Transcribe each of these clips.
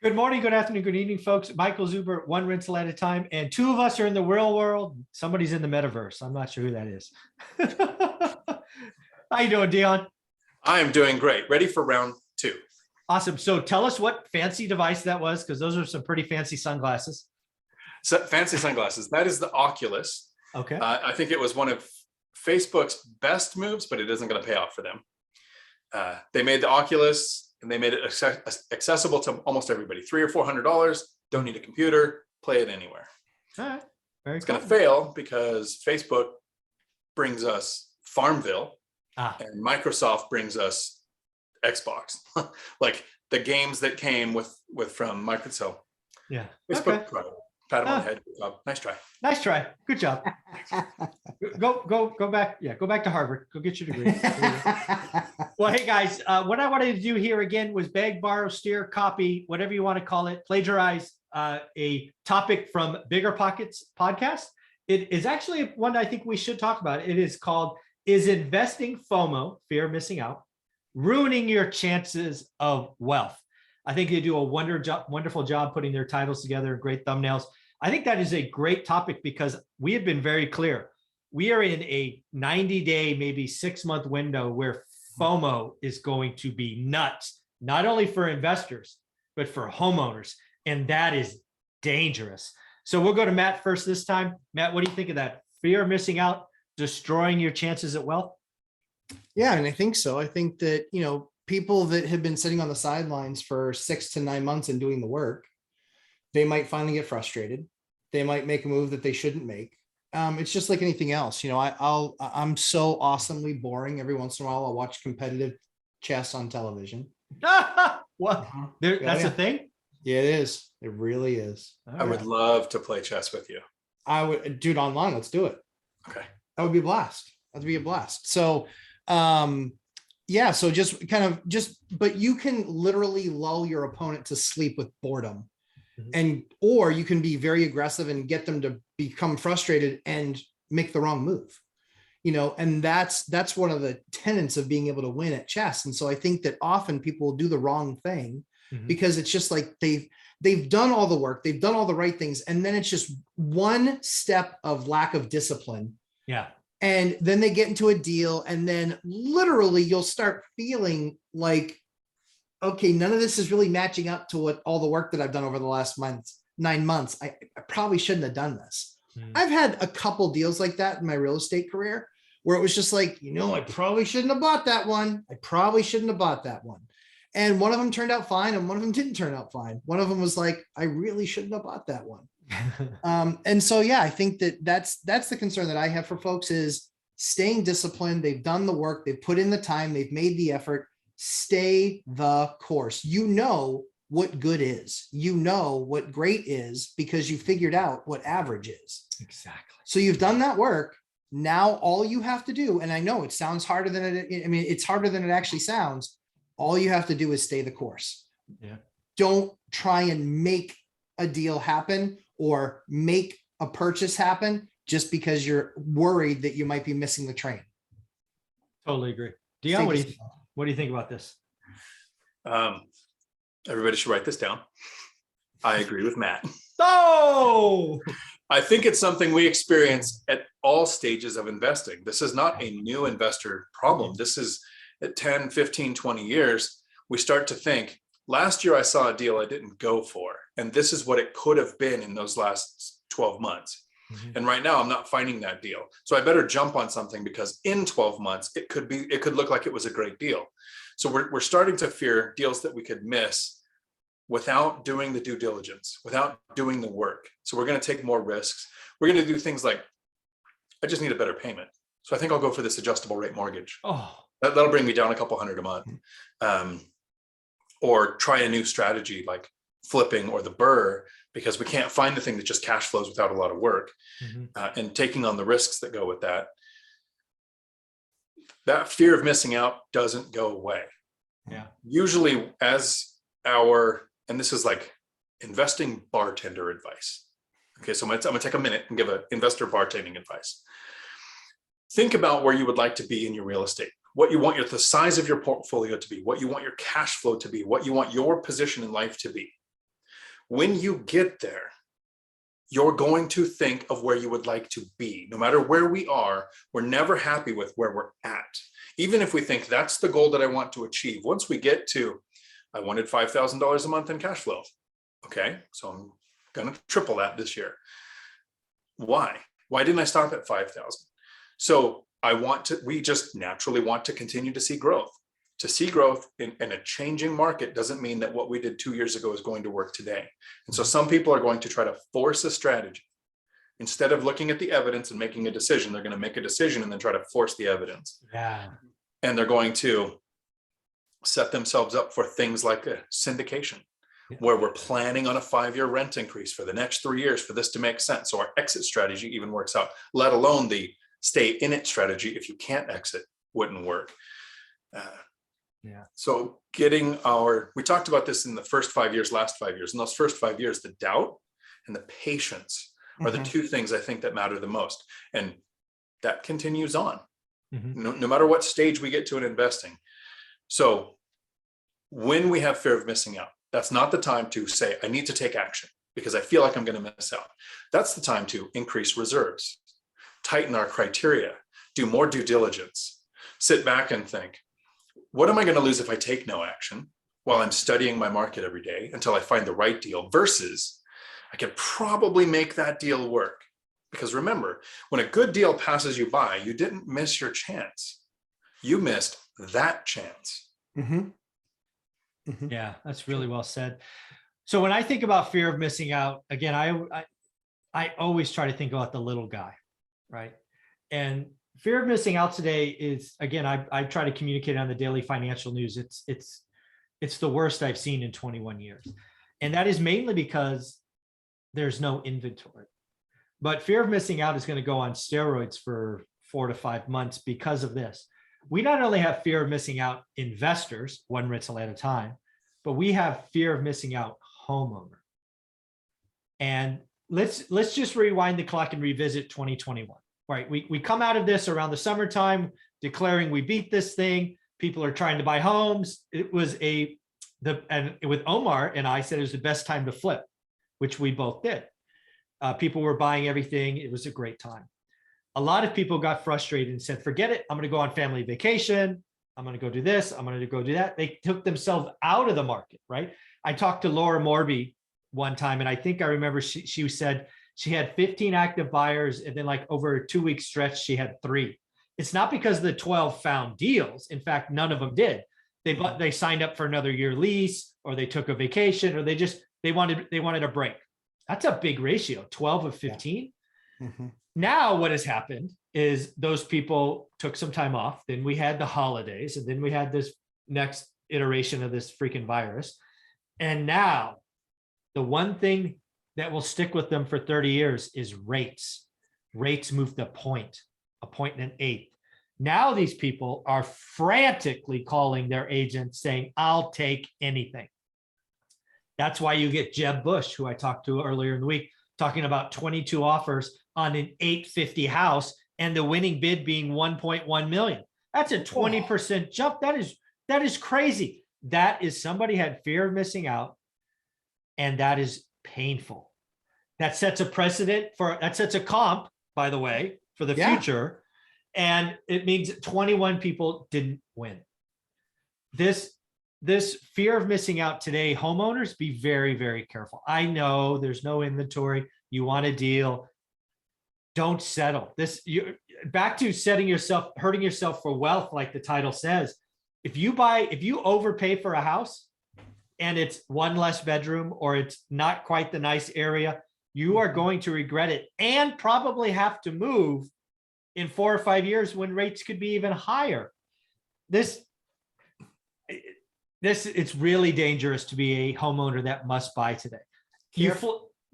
Good morning, good afternoon, good evening, folks. Michael Zuber, one rental at a time, and two of us are in the real world. Somebody's in the metaverse. I'm not sure who that is. How you doing, Dion? I am doing great. Ready for round two. Awesome. So tell us what fancy device that was, because those are some pretty fancy sunglasses. So, fancy sunglasses. That is the Oculus. Okay. I think it was one of Facebook's best moves, but it isn't going to pay off for them. They made the Oculus and they made it accessible to almost everybody. $300 or $400. Don't need a computer. Play it anywhere. All right. Very It's cool. going to fail because Facebook brings us Farmville and Microsoft brings us Xbox. Like the games that came with from Microsoft. Yeah. Facebook. Okay. Pat him on the head. Good job. Nice try. Nice try. Good job. Go back. Yeah, go back to Harvard. Go get your degree. Well, hey guys, what I wanted to do here again was beg, borrow, steer, copy, whatever you want to call it, plagiarize a topic from Bigger Pockets podcast. It is actually one I think we should talk about. It is called, "Is investing FOMO, fear of missing out, ruining your chances of wealth?" I think they do a wonderful job putting their titles together, great thumbnails. I think that is a great topic because we have been very clear. We are in a 90-day, maybe 6-month window where FOMO is going to be nuts, not only for investors, but for homeowners. And that is dangerous. So we'll go to Matt first this time. Matt, what do you think of that? Fear of missing out, destroying your chances at wealth? Yeah, and I think so. I think that, people that have been sitting on the sidelines for 6 to 9 months and doing the work, they might finally get frustrated. They might make a move that they shouldn't make. It's just like anything else. I'm so awesomely boring. Every once in a while, I'll watch competitive chess on television. What? That's a thing? Yeah, it is. It really is. I would love to play chess with you. I would do it online. Let's do it. Okay. That would be a blast. That'd be a blast. So, yeah, so but you can literally lull your opponent to sleep with boredom. Or you can be very aggressive and get them to become frustrated and make the wrong move, and that's one of the tenets of being able to win at chess. And so I think that often people will do the wrong thing because it's just like they've done all the work, they've done all the right things, and then it's just one step of lack of discipline. Yeah. And then they get into a deal, and then literally you'll start feeling like, okay, none of this is really matching up to what all the work that I've done over the last 9 months. I probably shouldn't have done this. I've had a couple deals like that in my real estate career where it was just like, I probably shouldn't have bought that one. I probably shouldn't have bought that one. And one of them turned out fine, and one of them didn't turn out fine. One of them was like, I really shouldn't have bought that one. And so, yeah, I think that's the concern that I have for folks is staying disciplined. They've done the work, they've put in the time, they've made the effort. Stay the course. You know what good is. You know what great is because you figured out what average is. Exactly. So you've done that work. Now all you have to do, and I know it sounds harder than it's harder than it actually sounds. All you have to do is stay the course. Yeah. Don't try and make a deal happen or make a purchase happen just because you're worried that you might be missing the train. Totally agree. Dion, what do you think about this? Everybody should write this down. I agree with Matt. Oh, I think it's something we experience at all stages of investing. This is not a new investor problem. This is at 10, 15, 20 years, we start to think, last year I saw a deal I didn't go for, and this is what it could have been in those last 12 months. And right now I'm not finding that deal. So I better jump on something because in 12 months, it could look like it was a great deal. So we're starting to fear deals that we could miss without doing the due diligence, without doing the work. So we're going to take more risks. We're going to do things like, I just need a better payment. So I think I'll go for this adjustable rate mortgage. Oh, that'll bring me down a couple $100 a month. Or try a new strategy like flipping or the burr, because we can't find the thing that just cash flows without a lot of work, and taking on the risks that go with that. That fear of missing out doesn't go away. Yeah. Usually and this is like investing bartender advice. Okay, so I'm gonna take a minute and give an investor bartending advice. Think about where you would like to be in your real estate, what you want the size of your portfolio to be, what you want your cash flow to be, what you want your position in life to be. When you get there, you're going to think of where you would like to be. No matter where we are, we're never happy with where we're at. Even if we think that's the goal that I want to achieve, once we get to, I wanted $5,000 a month in cash flow. Okay, so I'm going to triple that this year. Why? Why didn't I stop at 5,000? So we just naturally want to continue to see growth. To see growth in a changing market doesn't mean that what we did 2 years ago is going to work today. And so some people are going to try to force a strategy. Instead of looking at the evidence and making a decision, they're going to make a decision and then try to force the evidence. Yeah. And they're going to set themselves up for things like a syndication, where we're planning on a 5-year rent increase for the next 3 years for this to make sense. So our exit strategy even works out, let alone the stay in it strategy. If you can't exit, wouldn't work. So we talked about this in the first 5 years, last 5 years. In those first 5 years, the doubt and the patience are the two things I think that matter the most. And that continues on, no matter what stage we get to in investing. So when we have fear of missing out, that's not the time to say, I need to take action because I feel like I'm going to miss out. That's the time to increase reserves, tighten our criteria, do more due diligence, sit back and think, what am I going to lose if I take no action while I'm studying my market every day until I find the right deal, versus I could probably make that deal work. Because remember, when a good deal passes you by, you didn't miss your chance. You missed that chance. Yeah, that's really well said. So when I think about fear of missing out, again, I always try to think about the little guy, right? And fear of missing out today is, again, I try to communicate on the daily financial news. It's the worst I've seen in 21 years. And that is mainly because there's no inventory. But fear of missing out is going to go on steroids for 4 to 5 months because of this. We not only have fear of missing out investors, one rental at a time, but we have fear of missing out homeowner. And let's just rewind the clock and revisit 2021. Right, we come out of this around the summertime, declaring we beat this thing. People are trying to buy homes. It was and with Omar and I said it was the best time to flip, which we both did. People were buying everything. It was a great time. A lot of people got frustrated and said, forget it. I'm going to go on family vacation. I'm going to go do this. I'm going to go do that. They took themselves out of the market, right? I talked to Laura Morby one time, and I think I remember she said she had 15 active buyers, and then like over a 2-week stretch, she had 3. It's not because the 12 found deals. In fact, none of them did. They signed up for another year lease, or they took a vacation, or they wanted a break. That's a big ratio, 12 of 15. Now what has happened is those people took some time off. Then we had the holidays, and then we had this next iteration of this freaking virus. And now the one thing that will stick with them for 30 years is rates. Rates moved a point and an eighth. Now these people are frantically calling their agents saying, I'll take anything. That's why you get Jeb Bush, who I talked to earlier in the week, talking about 22 offers on an 850 house and the winning bid being 1.1 million. That's a 20% jump. That is crazy. That is, somebody had fear of missing out, and that is painful. That sets a precedent that sets a comp, by the way, for the future. And it means 21 people didn't win. This fear of missing out today, homeowners, be very, very careful. I know there's no inventory. You want a deal. Don't settle. Back to hurting yourself for wealth, like the title says. If you overpay for a house and it's one less bedroom, or it's not quite the nice area, you are going to regret it, and probably have to move in 4 or 5 years when rates could be even higher. It's really dangerous to be a homeowner that must buy today.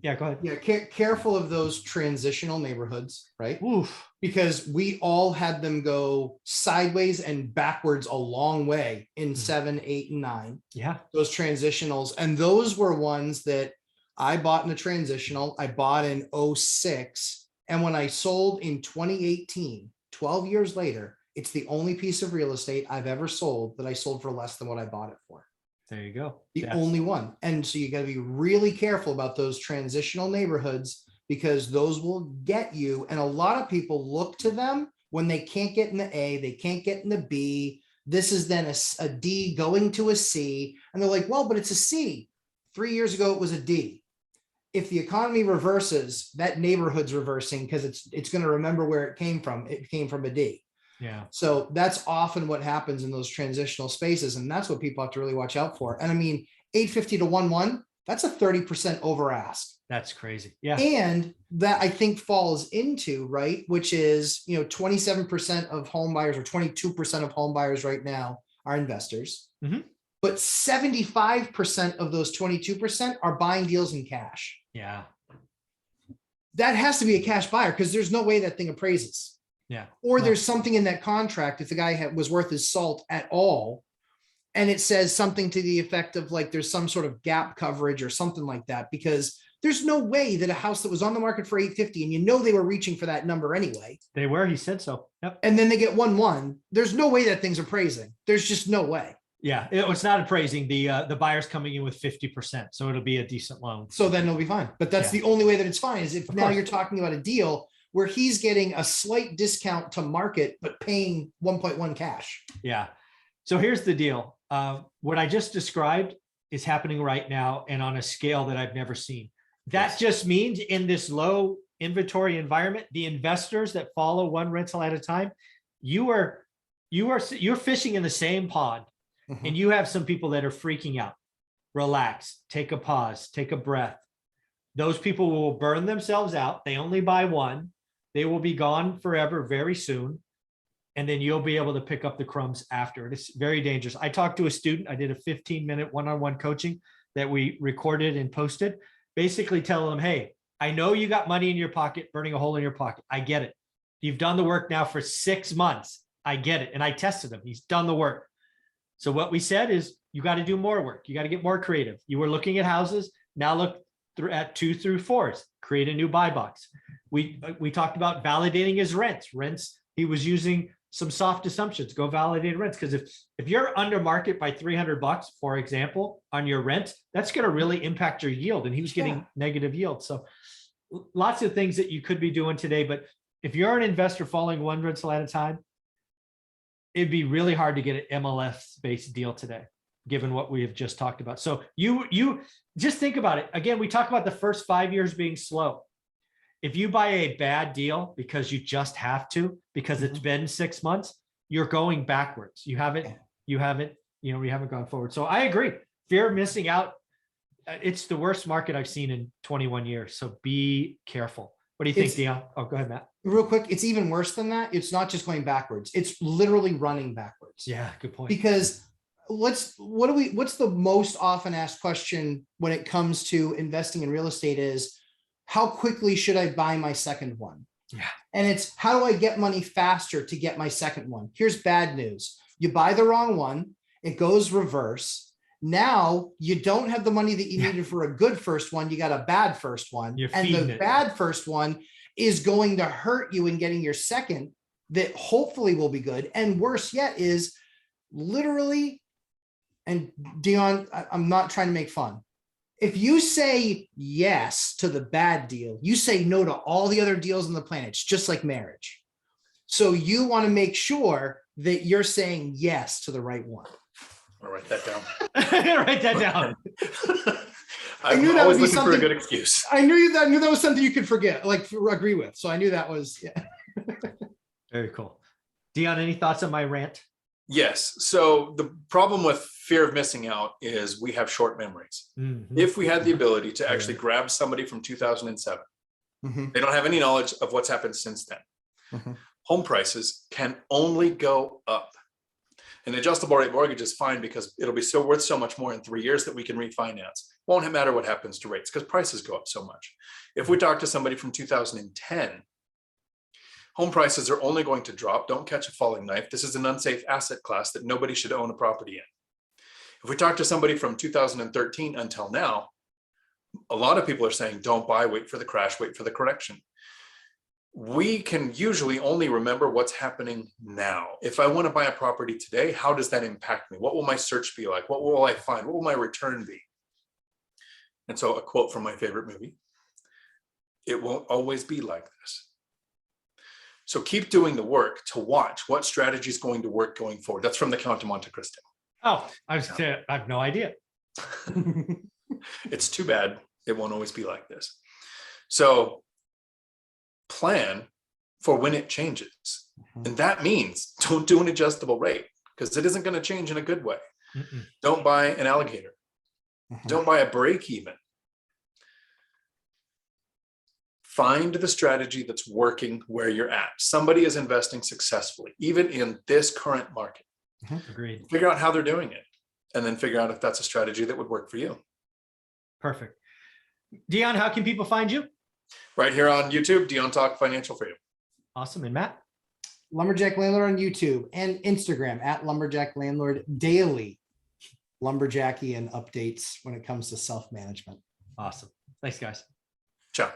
Yeah, go ahead. Yeah, careful of those transitional neighborhoods, right? Oof. Because we all had them go sideways and backwards a long way in 7, 8, and 9. Yeah. Those transitionals. And those were ones that I bought in a transitional. I bought in 06. And when I sold in 2018, 12 years later, it's the only piece of real estate I've ever sold that I sold for less than what I bought it for. There you go. The only one. And so you got to be really careful about those transitional neighborhoods because those will get you. And a lot of people look to them when they can't get in the A, they can't get in the B. This is then a D going to a C. And they're like, well, but it's a C. 3 years ago, it was a D. If the economy reverses, that neighborhood's reversing because it's going to remember where it came from. It came from a D. Yeah. So that's often what happens in those transitional spaces. And that's what people have to really watch out for. And I mean, 850 to 1-1, that's a 30% over ask. That's crazy. Yeah. And that I think falls into, right, which is, 27% of home buyers or 22% of home buyers right now are investors. Mm-hmm. But 75% of those 22% are buying deals in cash. Yeah. That has to be a cash buyer because there's no way that thing appraises. Yeah. Or there's something in that contract if the guy was worth his salt at all. And it says something to the effect of like there's some sort of gap coverage or something like that, because there's no way that a house that was on the market for 850 and they were reaching for that number anyway. They were, he said so. Yep. And then they get 1-1. There's no way that thing's appraising. There's just no way. Yeah, it's not appraising. The buyer's coming in with 50%, so it'll be a decent loan. So then it'll be fine. But that's the only way that it's fine is if now you're talking about a deal where he's getting a slight discount to market, but paying 1.1 cash. Yeah. So here's the deal. What I just described is happening right now and on a scale that I've never seen. That just means in this low inventory environment, the investors that follow one rental at a time, you're fishing in the same pond. Mm-hmm. And you have some people that are freaking out. Relax, take a pause, take a breath. Those people will burn themselves out. They only buy one. They will be gone forever very soon. And then you'll be able to pick up the crumbs after. It's very dangerous. I talked to a student. I did a 15-minute one-on-one coaching that we recorded and posted, basically telling them, hey, I know you got money in your pocket, burning a hole in your pocket. I get it. You've done the work now for 6 months. I get it. And I tested him. He's done the work. So what we said is you got to do more work. You got to get more creative. You were looking at houses. Now look at 2 through 4s, create a new buy box. We talked about validating his rents. He was using some soft assumptions, go validate rents. Because if you're under market by $300, for example, on your rent, that's going to really impact your yield. And he was getting negative yield. So lots of things that you could be doing today. But if you're an investor following one rental at a time, it'd be really hard to get an MLS-based deal today, given what we have just talked about. So you just think about it. Again, we talk about the first 5 years being slow. If you buy a bad deal because you just have to, because it's been 6 months, you're going backwards. You haven't gone forward. So I agree. Fear of missing out. It's the worst market I've seen in 21 years. So be careful. What do you think, Dion? Oh, go ahead, Matt. Real quick, it's even worse than that. It's not just going backwards. It's literally running backwards. Yeah, good point. Because what's the most often asked question when it comes to investing in real estate is, how quickly should I buy my second one? Yeah. And it's, how do I get money faster to get my second one? Here's bad news. You buy the wrong one. It goes reverse. Now you don't have the money that you needed for a good first one. You got a bad first one. And the bad first one is going to hurt you in getting your second that hopefully will be good. And worse yet is literally, and Dion, I'm not trying to make fun. If you say yes to the bad deal, you say no to all the other deals on the planet. It's just like marriage. So you want to make sure that you're saying yes to the right one. I'll write that down. Write that down. I knew that was looking for a good excuse. I knew that was something you could forget, like agree with. So I knew that was, Very cool. Dion, any thoughts on my rant? Yes. So the problem with fear of missing out is we have short memories. Mm-hmm. If we had the ability to actually grab somebody from 2007, they don't have any knowledge of what's happened since then. Home prices can only go up. An adjustable rate mortgage is fine because it'll be worth so much more in 3 years that we can refinance. Won't matter what happens to rates because prices go up so much. If we talk to somebody from 2010, home prices are only going to drop. Don't catch a falling knife. This is an unsafe asset class that nobody should own a property in. If we talk to somebody from 2013 until now, a lot of people are saying, don't buy, wait for the crash, wait for the correction. we can usually only remember what's happening now. If I want to buy a property today, how does that impact me? What will my search be like? What will I find? What will my return be? And so a quote from my favorite movie, it won't always be like this. So keep doing the work to watch what strategy is going to work going forward. That's from the Count of Monte Cristo. Oh, I have no idea. It's too bad it won't always be like this. So plan for when it changes. And that means don't do an adjustable rate because it isn't going to change in a good way. Don't buy an alligator. Don't buy a break even. Find the strategy that's working where you're at. Somebody is investing successfully, even in this current market. Agreed. Figure out how they're doing it, and then figure out if that's a strategy that would work for you. Perfect. Dion, how can people find you? Right here on YouTube, Dion Talk Financial Freedom. Awesome. And Matt? Lumberjack Landlord on YouTube and Instagram at Lumberjack Landlord daily. Lumberjackian updates when it comes to self-management. Awesome. Thanks, guys. Ciao.